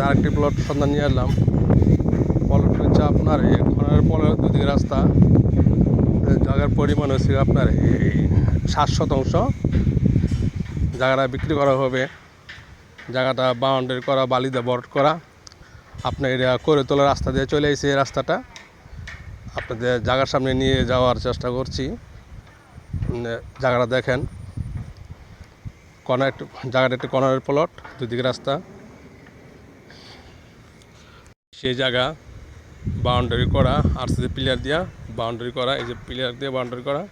আরেকটি প্লট সন্ধান নিয়ে আসলাম। প্লট হচ্ছে আপনার এই খনার পরের দুদিকে রাস্তা, জায়গার পরিমাণ হচ্ছে আপনার এই 7 শতাংশ। জায়গাটা বিক্রি করা হবে। জায়গাটা বাউন্ডারি করা, বালি দিয়ে বর্ড করা। আপনার এটা করে তোলা রাস্তা দিয়ে চলে এসেছে। এই রাস্তাটা আপনাদের জায়গার সামনে নিয়ে যাওয়ার চেষ্টা করছি। জায়গাটা দেখেন, কর্নার একটু, জায়গাটা একটি কর্নারের প্লট, দুদিকে রাস্তা। সেই জায়গা বাউন্ডারি করা, আর সে পিলার দিয়া বাউন্ডারি করা, এই যে পিলার দিয়ে বাউন্ডারি করা।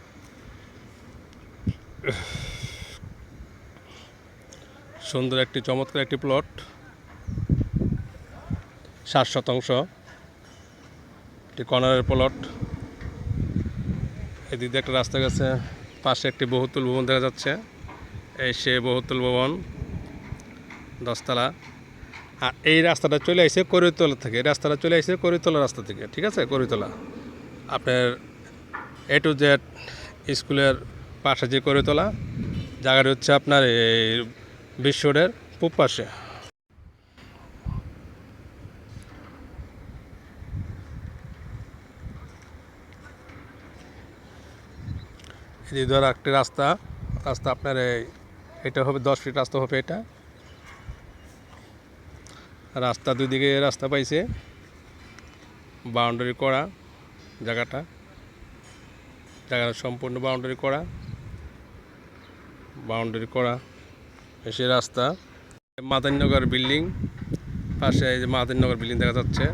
সুন্দর একটি চমৎকার একটি প্লট, 7 শতাংশ, একটি কর্নারের প্লট। এদিক দিয়ে একটা রাস্তা গেছে, পাশে একটি বহুতল ভবন দেখা যাচ্ছে। এই সে বহুতল ভবন, 10 তলা। আর এই রাস্তাটা চলে আসছে করিতলা থেকে। এই রাস্তাটা চলে আসছে করিতলা রাস্তা থেকে, ঠিক আছে? করিতলা আপনার A to Z স্কুলের পাশে যে করিতলা জায়গাটা হচ্ছে আপনার এই বিশ্ব রোডের পূব পাশে। এই ধর একটি রাস্তা আপনার এটা হবে 10 ফিট রাস্তা হবে। এটা রাস্তা দুদিকে রাস্তা পাইছে, বাউন্ডারি করা। জায়গাটা সম্পূর্ণ বাউন্ডারি করা এসে রাস্তা। মাদারনগর বিল্ডিং পাশে, এই যে মাদারনগর বিল্ডিং দেখা যাচ্ছে।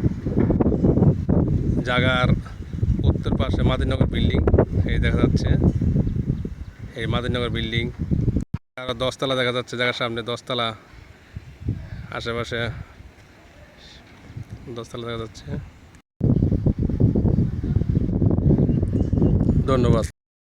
জায়গার উত্তর পাশে মাদারনগর বিল্ডিং এই দেখা যাচ্ছে, এই মাদারনগর বিল্ডিং। আর 10 তলা দেখা যাচ্ছে, জায়গার সামনে 10 তলা, আশেপাশে 10 তলা দেখা যাচ্ছে। ধন্যবাদ।